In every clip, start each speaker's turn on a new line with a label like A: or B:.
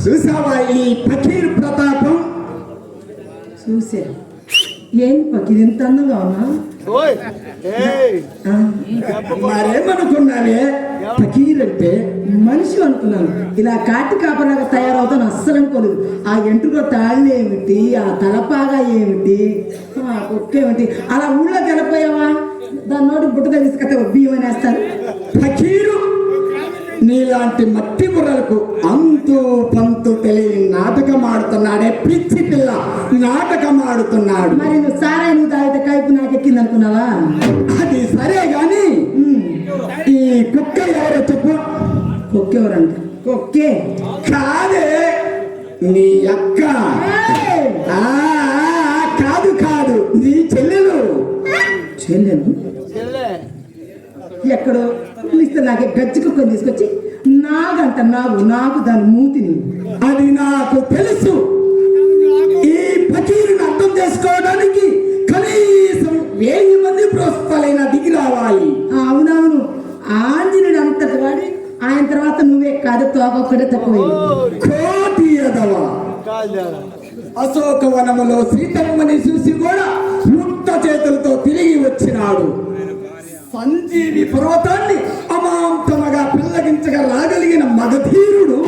A: చూసావా ఈ ఫకీర్ ప్రతాపం?
B: చూసా. ఏం ఫకీర్ ఇంత అందంగా ఉన్నా?
A: మరేమనుకున్నావే? ఫకీర్ అంటే మనిషి అనుకున్నాను. ఇలా కాటి కాపలాగా తయారవుతాను అస్సలు అనుకోలేదు. ఆ ఎంట్రుకో తాళ్ళు ఏమిటి, ఆ తలపాగా ఏమిటి, ఆ కుక్కేమిటి, అలా ఊళ్ళో గెలపోయావా? దాని నోటి బుట్టగా తీసుకొస్తే బియ్యం అనేస్తారు. ఫకీరు నీలాంటి మట్టి బుర్రలకు అంతు పంతు తెలియని నాటకం ఆడుతున్నాడే పిచ్చి పిల్ల, నాటకం ఆడుతున్నాడు.
B: మరి నువ్వు సారాయి నువ్వు తాగితే కైపు నాకెక్కింది అనుకున్నావా?
A: అది సరే గాని ఈ కుక్క ఎవరో చెప్పు.
B: కుక్కెవరంట? కుక్కే
A: కాదే, నీ అక్క. కాదు కాదు, నీ చెల్లెలు.
B: చెల్లెలు ఎక్కడో పిలిస్తే నాకే గజ్జి కుక్కని తీసుకొచ్చి నాగంట నాకు దాని మూతిని.
A: అది నాకు తెలుసు. ఈ ఫకీరుని అర్థం చేసుకోవడానికి కనీసం 1000 మంది ప్రోత్సాహలైనా దిగి రావాలి.
B: అవునవును, ఆంజనేయుడు అంతటి వాడి. ఆయన తర్వాత నువ్వే కాదు, తోకొక్కడే తక్కువ.
A: కోటి ఎదవా, అశోకవనములో సీతమ్మని చూసి కూడా ముక్త చేతులతో తిరిగి వచ్చినాడు. సంజీవి పర్వతాన్ని అమాంతమగా పిల్లగించగా రాగలిగిన మగధీరుడు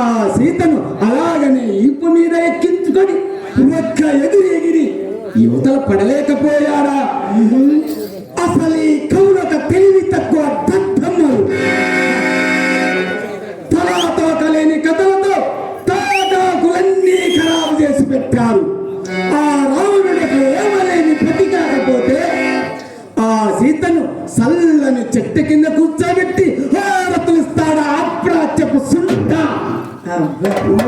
A: ఆ సీతను అలాగనే ఇప్పు మీద ఎక్కించుకొని ఒక్క ఎగిరి యువతల పడలేకపోయాడా? అసలు ఈ కౌరక తెలివి తక్కువ దద్దమ్మలు తలాతోకలేని కథలతో తాటాకులన్నీ ఖరాబు చేసి పెట్టారు. ఆ రావణుడికి ఏమలేని ప్రతి కాకపోతే ఆ సీతను సల్లని చెట్టు కింద కూర్చోబెట్టి హారతులు ఇస్తాడా అప్రాచ్యపు సుంట.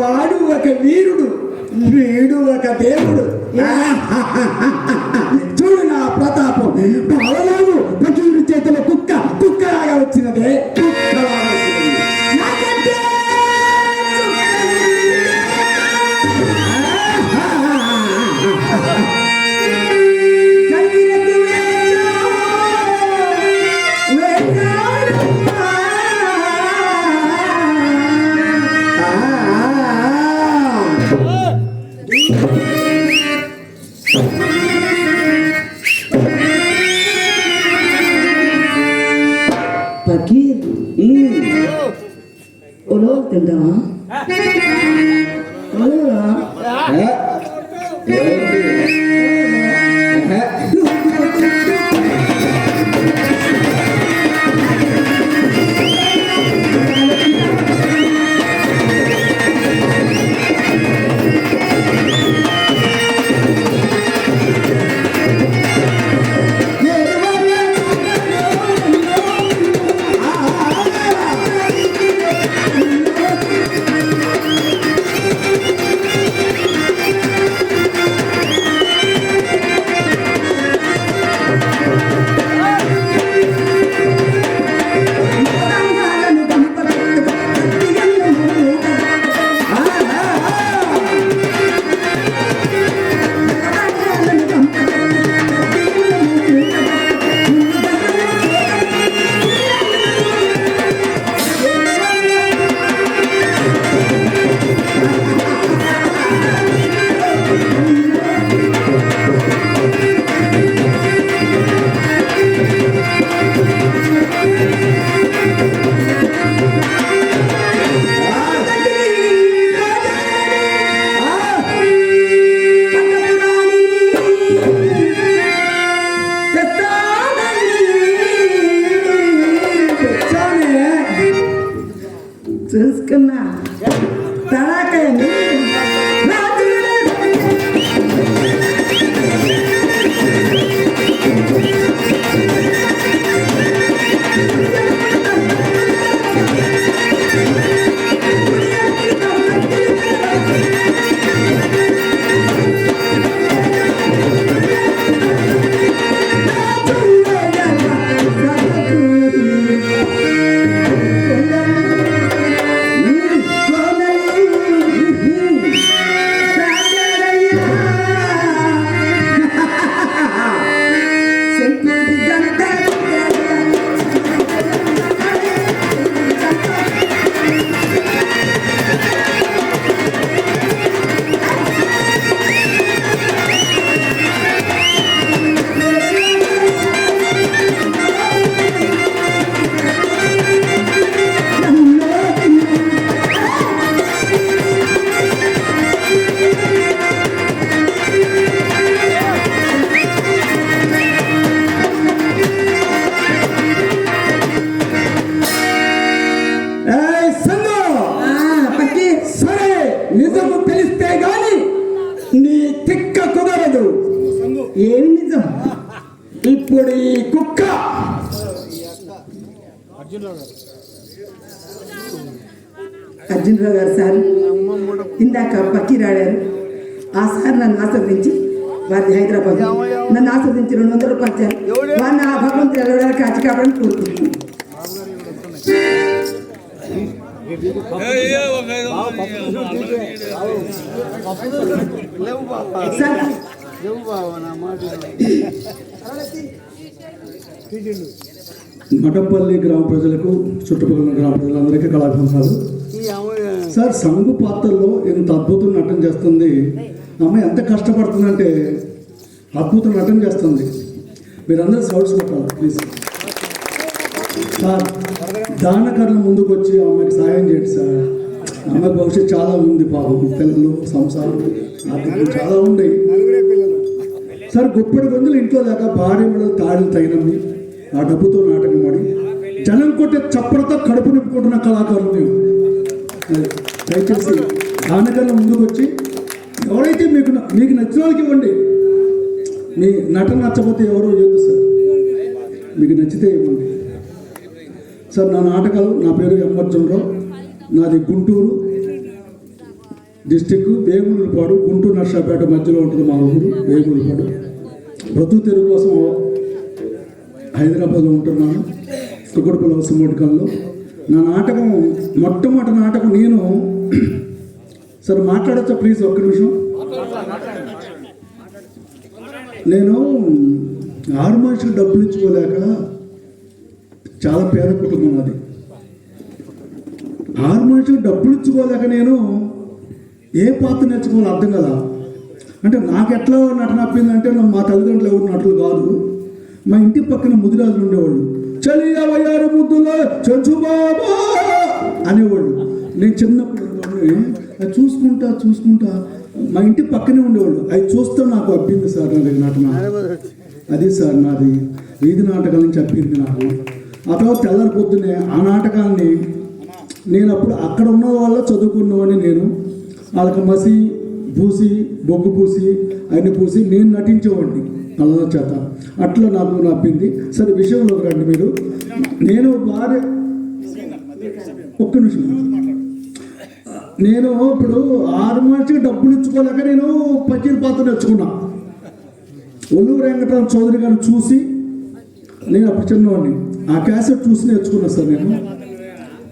A: వాడు ఒక వీరుడు, వీడు ఒక దేవుడు. చూడు నా ప్రతాపం. బాలలాగు ఫకీరు చేతిలో కుక్కలాగా వచ్చినదే.
B: ఫకీర్ ఉలవలు తింటావా? చూసుకున్నా తలాకండి.
C: నిజము తెలిస్తే గాని నీ తిక్క కుదరదు.
A: ఏమి నిజం?
C: ఇప్పుడు ఈ కుక్క
A: అర్జునరావు గారు సార్ ఇందాక పక్కీరాడారు. ఆ సార్ నన్ను ఆస్వాదించి వారి హైదరాబాద్ నన్ను ఆస్వాదించి 200 రూపాయలు ఇచ్చారు. వారిని ఆ భగవంతుడు ఎల్లడానికి కాచి కాపాడని కోరుకుంటున్నాను. సార్
D: మఠంపల్లి గ్రామ ప్రజలకు చుట్టుపక్కల గ్రామ ప్రజలందరికీ కళాభివందనాలు. సార్ సంగు పాత్రలో ఎంత అద్భుతం నటన చేస్తుంది. అమ్మాయి ఎంత కష్టపడుతుందంటే అద్భుతం నటన చేస్తుంది. మీరందరూ సౌండ్స్ కొట్టాలి ప్లీజ్. సార్ దానకర్ణ ముందుకు వచ్చి అమ్మాయికి సహాయం చేయండి సార్. అమ్మాయి భవిష్యత్తు చాలా ఉంది, పాపం పిల్లలు సంసారం ఆర్థికం చాలా ఉన్నాయి సార్. గుప్పటి గొంతులు ఇంట్లో లేక భార్య మీద తాడులు తగినవి ఆ డబ్బుతో నాటకం ఆడి జనం కొట్టే చప్పడతో కడుపు నింపుకుంటున్న కళాకారులు మేము. దయచేసి దానకన్నా ముందుకు వచ్చి ఎవరైతే మీకు నచ్చిన వాళ్ళకి ఇవ్వండి. మీ నటన నచ్చకపోతే ఎవరో ఇవ్వద్దు సార్, మీకు నచ్చితే ఇవ్వండి సార్. నా నాటకాలు, నా పేరు ఎం. అర్జునరావు, నాది గుంటూరు డిస్టిక్, వేములపాడు, గుంటూరు నర్సాపేట మధ్యలో ఉంటుంది మా ఊరు వేములపాడు. బ్రతుకు తెరువు కోసం హైదరాబాద్లో ఉంటున్నాను, కుక్కడపల్లి అవసరమోటికల్లో. నా నాటకం మొట్టమొదటి నాటకం నేను సార్ మాట్లాడచ్చా ప్లీజ్ ఒక్క నిమిషం. నేను 6 మనుషులు డబ్బులు ఇచ్చుకోలేక చాలా పేద కుటుంబం అది. 6 మనుషులు డబ్బులు ఇచ్చుకోలేక నేను ఏ పాత్ర నేర్చుకోవాలో అర్థం కదా. అంటే నాకు ఎట్లా నటన అప్పిందంటే మా తల్లిదండ్రులు ఎవరు నటులు కాదు. మా ఇంటి పక్కన ముదిరాజులు ఉండేవాళ్ళు. చలియవయ్యారు ముద్దులో చంచుబాబా అనేవాళ్ళు. నేను చిన్నప్పుడు అది చూసుకుంటా మా ఇంటి పక్కనే ఉండేవాళ్ళు. అవి చూస్తే నాకు అప్పింది సార్ నాది నటన. అది సార్ నాది వీధి నాటకాల నుంచి అప్పింది నాకు. ఆ తర్వాత తెల్లారి పొద్దునే ఆ నాటకాన్ని నేను అప్పుడు అక్కడ ఉన్న వాళ్ళ చదువుకున్నవాడిని. నేను వాళ్ళకి మసి పూసి బొగ్గు పూసి అన్ని పూసి నేను నటించేవాడిని కళ్ళ చేత. అట్లా నాకు నప్పింది. సరే విషయంలోకి రండి మీరు. నేను భార్య ఒక్క నిమిషం. నేను ఇప్పుడు 6 మనిషికి డబ్బులు ఇచ్చుకోలేక నేను పకీర్ పాత్ర నేర్చుకున్నా. ఒల్లూరు వెంకటరామ చౌదరి గారిని చూసి నేను అప్పుడు చిన్నవాడిని ఆ క్యాసెట్ చూసి నేర్చుకున్నా సార్.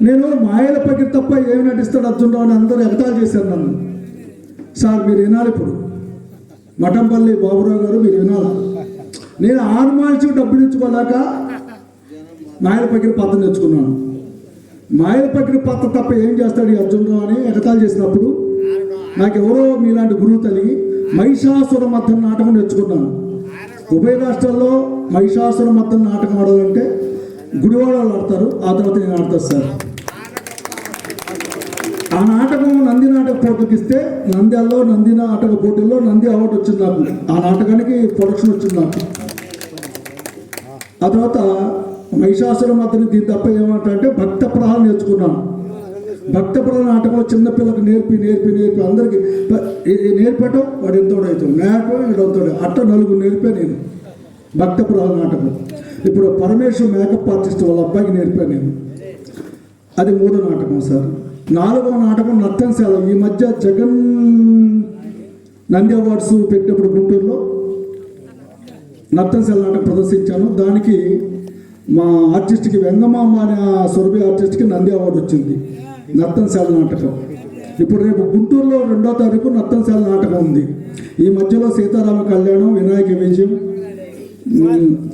D: నేను మాయల పకీర్ తప్ప ఏమి నటిస్తాడు అర్జునరావు అని అందరూ ఎగతాళి చేశారు నన్ను. సార్ మీరు వినాలి, ఇప్పుడు మఠంపల్లి బాబురావు గారు మీరు వినాలి. నేను 6 మనిషికి డబ్బులు ఇచ్చుకోలేక మాయల పకీర్ పాత్ర నేర్చుకున్నాను. మాయల పకీర్ పాత్ర తప్ప ఏం చేస్తాడు ఈ అర్జునరావు అని ఎగతాళి చేసినప్పుడు నాకు ఎవరో మీలాంటి గురువు తల్లి మహిషాసుర మద్దం నాటకం నేర్చుకున్నాను. ఉభయ రాష్ట్రాల్లో మహిషాసుర మద్దం నాటకం ఆడాలంటే గుడివాడ వాళ్ళు ఆడతారు, ఆ తర్వాత నేను ఆడతాను సార్. ఆ నాటకం నంది నాటక పోటీకి ఇస్తే నంద్యాలలో నంది నాటక పోటీల్లో నంది అవార్డు వచ్చింది నాకు. ఆ నాటకానికి ప్రొడక్షన్ వచ్చింది నాకు. ఆ తర్వాత మహిషాసుర మద్దని దీని తప్ప ఏమంటే భక్త ప్రహారం నేర్చుకున్నాను. భక్త ప్రహార నాటకంలో చిన్నపిల్లలకు నేర్పి అందరికీ నేర్పటం వాడు ఎంతోడు అవుతాడు, మేకం ఎంతోడు అట్ట 4 నేర్పా నేను భక్త ప్రహార నాటకం. ఇప్పుడు పరమేశ్వర్ మేకప్ ఆర్టిస్ట్ వాళ్ళ అబ్బాయికి నేర్పాను నేను. అది 3వ నాటకం సార్. 4వ నాటకం నర్తనశాల. ఈ మధ్య జగన్ నంది అవార్డ్స్ పెట్టినప్పుడు గుంటూరులో నర్తనశాల నాటకం ప్రదర్శించాను. దానికి మా ఆర్టిస్ట్కి వెంగమామ అనే సురభి ఆర్టిస్ట్కి నంది అవార్డు వచ్చింది నర్తనశాల నాటకం. ఇప్పుడు రేపు గుంటూరులో 2వ తారీఖు నర్తనశాల నాటకం ఉంది. ఈ మధ్యలో సీతారామ కళ్యాణం, వినాయక విజయం,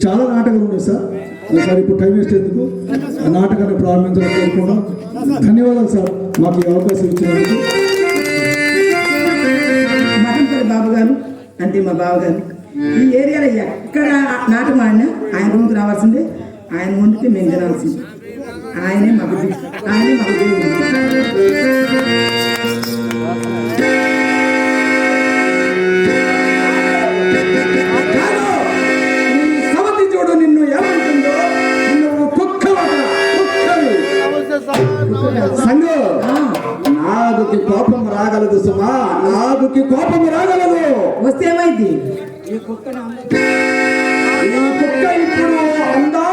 D: చాలా నాటకాలు ఉన్నాయి సార్. సార్ ఇప్పుడు టైం వేస్ట్ ఎందుకు, ఆ నాటకాన్ని ప్రారంభించడం కోరుకుంటాం. ధన్యవాదాలు సార్ మాకు ఈ అవకాశం ఇచ్చినందుకు.
A: మఠంపల్లి బాబు గారు అంటే మా బావగారు ఈ ఏరియాలో ఎక్కడ నాటకం ఆడినా ఆయన రూమ్కి రావాల్సిందే. ఆయన వండితే మేము తినాల్సిందే. ఆయనే మాకు దేవుడు.
C: చూడు నిన్ను ఏమంటుందో, నువ్వు కుక్కవి సంగు. నాకు కోపం రాగలదు సుమా, నాగుకి కోపం రాగలదు.
A: వస్తే ఏమైంది?
C: ఈ కుక్క ఇప్పుడు అందా